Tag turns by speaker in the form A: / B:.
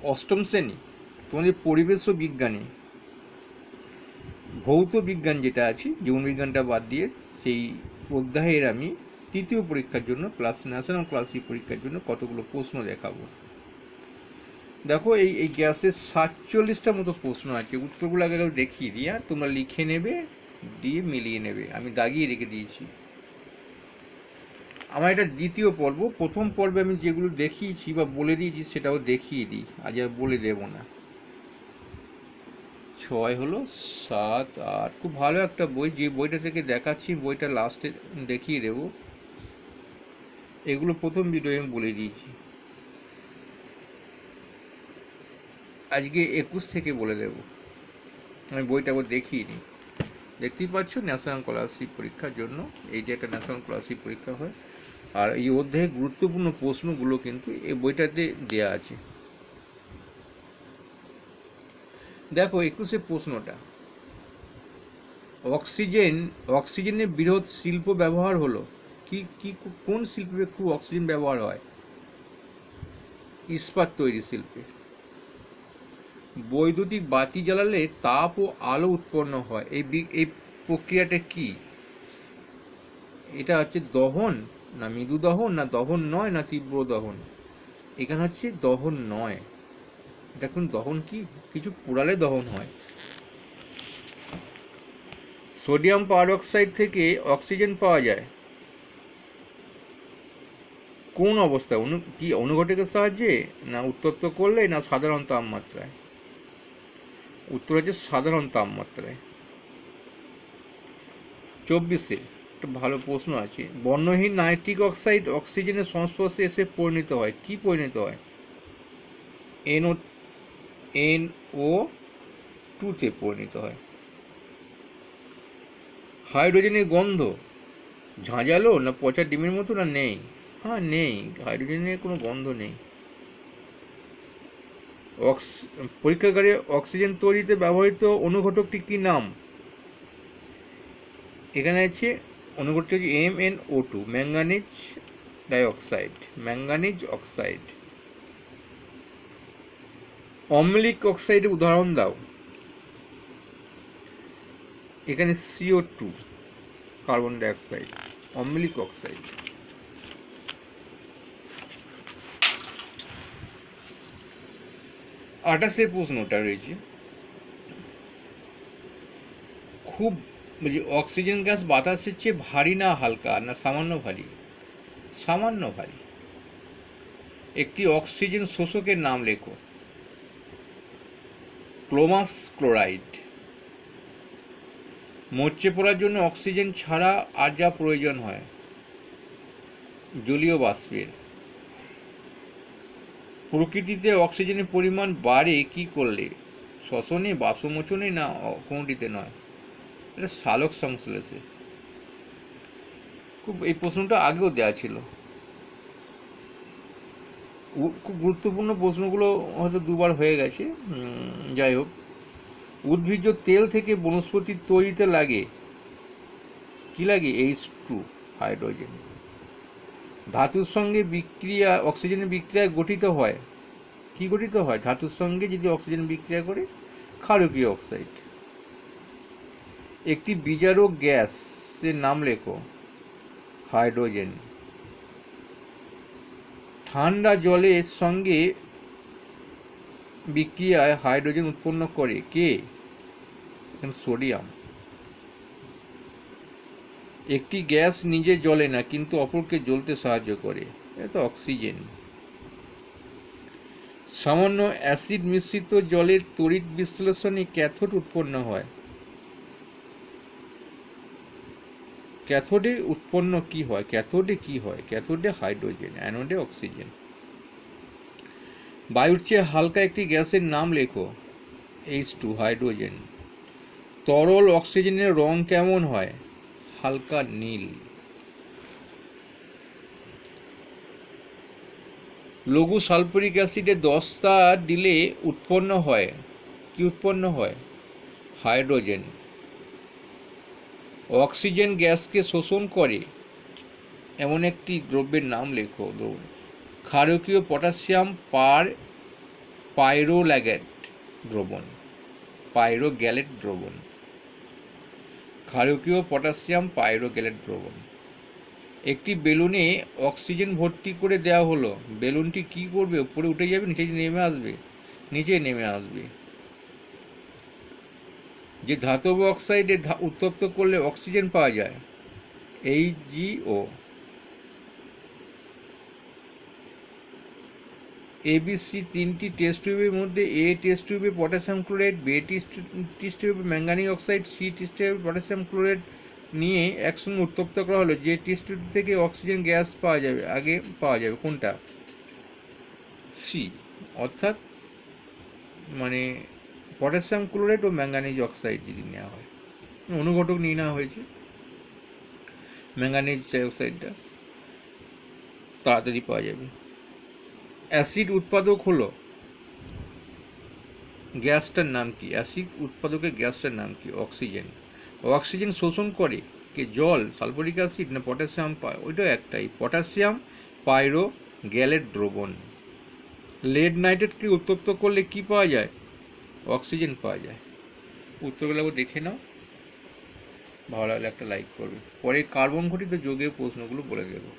A: অষ্টম শ্রেণী তোমাদের পরিবেশ ও বিজ্ঞানে ভৌত বিজ্ঞান যেটা আছে, জীবনবিজ্ঞানটা বাদ দিয়ে, সেই অধ্যায়ের আমি তৃতীয় পরীক্ষার জন্য ন্যাশনাল ক্লাসিক পরীক্ষার জন্য কতগুলো প্রশ্ন দেখাবো। দেখো এই গ্যাসের 47টা মতো প্রশ্ন আছে। উত্তরগুলো আগে দেখিয়ে দিই, আর তোমরা লিখে নেবে, দিয়ে মিলিয়ে নেবে। আমি দাগিয়ে রেখে দিয়েছি। আমার এটা দ্বিতীয় পর্ব। প্রথম পর্বে আমি যেগুলো দেখিয়েছি বা বলে দিয়েছি সেটাও দেখিয়ে দিই, আজ আর বলে দেব না। 6 হলো, 7, 8। খুব ভালো একটা বই, যে বইটা থেকে দেখাচ্ছি বইটা লাস্টে দেখিয়ে দেব। এগুলো প্রথম ভিডিও আমি বলে দিয়েছি, আজকে 21 থেকে বলে দেব। আমি বইটা আবার দেখিয়ে নিই। দেখতেই পাচ্ছ, ন্যাশনাল স্কলারশিপ পরীক্ষার জন্য এইটা একটা ন্যাশনাল স্কলারশিপ পরীক্ষা হয়। আর এই অধ্যায়ে গুরুত্বপূর্ণ প্রশ্নগুলো কিন্তু এই বইটাতে দেয়া আছে। দেখো 21 প্রশ্নটা, অক্সিজেনের বৃহৎ শিল্প ব্যবহার হলো কি? কোন শিল্পে খুব অক্সিজেন ব্যবহার হয়? ইস্পাত তৈরি শিল্পে। বৈদ্যুতিক বাতি জ্বালালে তাপ ও আলো উৎপন্ন হয়, এই প্রক্রিয়াটা কি? এটা হচ্ছে দহন, না মৃদু দহন, না দহন নয়, না তীব্র দহন? এখানে হচ্ছে দহন নয়। দেখুন দহন কি, কিছু পোড়ালে দহন হয়। সোডিয়াম পারঅক্সাইড থেকে অক্সিজেন পাওয়া যায় কোন অবস্থায়? কি অনুঘটকের সাহায্যে, না উত্তপ্ত করলে, না সাধারণ তাপমাত্রায়? উত্তর হচ্ছে সাধারণ তাপমাত্রায়। 24 একটা ভালো প্রশ্ন আছে, বর্ণহীন নাইট্রিক অক্সাইড অক্সিজেনের সংস্পর্শে এসে পরিণত হয়, কি পরিণত হয়? NO2 তে পরিণত হয়। হাইড্রোজেনের গন্ধ ঝাঁঝালো, না পচা ডিমের মতো, না নেই? হ্যাঁ নেই, হাইড্রোজেনের কোনো গন্ধ নেই। পরীক্ষাগারে অক্সিজেন তৈরিতে ব্যবহৃত অনুঘটকটি কি নাম? এখানে আছে অনুঘটকটি হচ্ছে MnO2, manganese dioxide, manganese oxide. অম্লিক অক্সাইডের উদাহরণ দাও। এখানে CO2, কার্বন ডাইঅক্সাইড, অম্লিক অক্সাইড। আঠাশে প্রশ্নটা রয়েছে, খুব অক্সিজেন গ্যাস বাতাসের চেয়ে ভারী না হালকা, না সামান্য ভারী? সামান্য ভারী। একটি অক্সিজেন শোষকের নাম লেখো। ক্লোমাস ক্লোরাইড। মরচে পড়ার জন্য অক্সিজেন ছাড়া আর যা প্রয়োজন হয়, জলীয় বাষ্পের। প্রকৃতিতে অক্সিজেনের পরিমাণ বাড়ে কি করলে? শ্বসনে, বাষ্পমোচনে, না কোনটিতে নয়? এটা সালোক সংশ্লেষে। খুব এই প্রশ্নটা আগেও দেওয়া ছিল। খুব গুরুত্বপূর্ণ প্রশ্নগুলো হয়তো দুবার হয়ে গেছে। যাই হোক, উদ্ভিজ্জ তেল থেকে বনস্পতি তৈরিতে লাগে কি লাগে? H2, hydrogen. ধাতুর সঙ্গে বিক্রিয়া, অক্সিজেনের বিক্রিয়ায় গঠিত হয় কি? গঠিত হয় ধাতুর সঙ্গে যদি অক্সিজেন বিক্রিয়া করে? ক্ষারকীয় অক্সাইড। একটি বিজারক গ্যাসের নাম লেখো। হাইড্রোজেন। ঠান্ডা জলের সঙ্গে বিক্রিয়ায় হাইড্রোজেন উৎপন্ন করে কে? সোডিয়াম। একটি গ্যাস নিজে জ্বলে না কিন্তু অপরকে জ্বলতে সাহায্য করে, এটা অক্সিজেন। সামান্য অ্যাসিড মিশ্রিত জলের তড়িৎ বিশ্লেষণে ক্যাথোড উৎপন্ন হয়। ক্যাথোডে উৎপন্ন কি হয়? ক্যাথোডে কি হয়? ক্যাথোডে হাইড্রোজেন, অ্যানোডে অক্সিজেন। বায়ুর চেয়ে হালকা একটি গ্যাসের নাম লেখো। H2, hydrogen. তরল অক্সিজেনের রং কেমন হয়? হালকা নীল। লঘু সালফিউরিক অ্যাসিডে দস্তা দিলে উৎপন্ন হয় কি? উৎপন্ন হয় হাইড্রোজেন। অক্সিজেন গ্যাসকে শোষণ করে এমন একটি দ্রব্যের নাম লেখো। ক্ষারকীয় পটাশিয়াম পাইরোগ্যালেট দ্রবণ, পাইরোগ্যালেট দ্রবণ, ক্ষারকীয় পটাশিয়াম পাইরোগ্যালেট দ্রবণ। একটি বেলুনে অক্সিজেন ভর্তি করে দেওয়া হলো, বেলুনটি কি করবে? উপরে উঠে যাবে, নিচে নেমে আসবে? নিচে নেমে আসবে। যে ধাতব অক্সাইডে উত্তপ্ত করলে অক্সিজেন পাওয়া যায়, HgO। ABC তিনটি টেস্ট টিউবের মধ্যে A টেস্ট টিউবে পটাশিয়াম ক্লোরাইড, B টেস্ট টিউবে ম্যাঙ্গানিজ অক্সাইড, C টেস্ট টিউবে পটাশিয়াম ক্লোরাইড নিয়ে একসঙ্গে উত্তপ্ত করা হলো। যে টেস্ট টিউব থেকে অক্সিজেন গ্যাস পাওয়া যাবে, আগে পাওয়া যাবে কোনটা? C, অর্থাৎ মানে পটাশিয়াম ক্লোরাইড ও ম্যাঙ্গানিজ অক্সাইড যদি নেওয়া হয়, অনুঘটক নিয়ে নেওয়া হয়েছে ম্যাঙ্গানিজ অক্সাইডটা, তাড়াতাড়ি পাওয়া যাবে। অ্যাসিড উৎপাদক হলো, গ্যাসটার নাম কি? অ্যাসিড উৎপাদকের গ্যাসটার নাম কি? অক্সিজেন। অক্সিজেন শোষণ করে কে? জল, সালফরিক অ্যাসিড না পটাশিয়াম? ওইটাও একটাই, পটাশিয়াম পাইরোগ্যালেট দ্রবণ। লেড নাইট্রেটকে উত্তপ্ত করলে কি পাওয়া যায়? অক্সিজেন পাওয়া যায়। উত্তরগুলো দেখে নাও, ভালো লাগলে একটা লাইক করবে। পরে কার্বন ঘটিত যৌগের প্রশ্নগুলো বলে দেবো।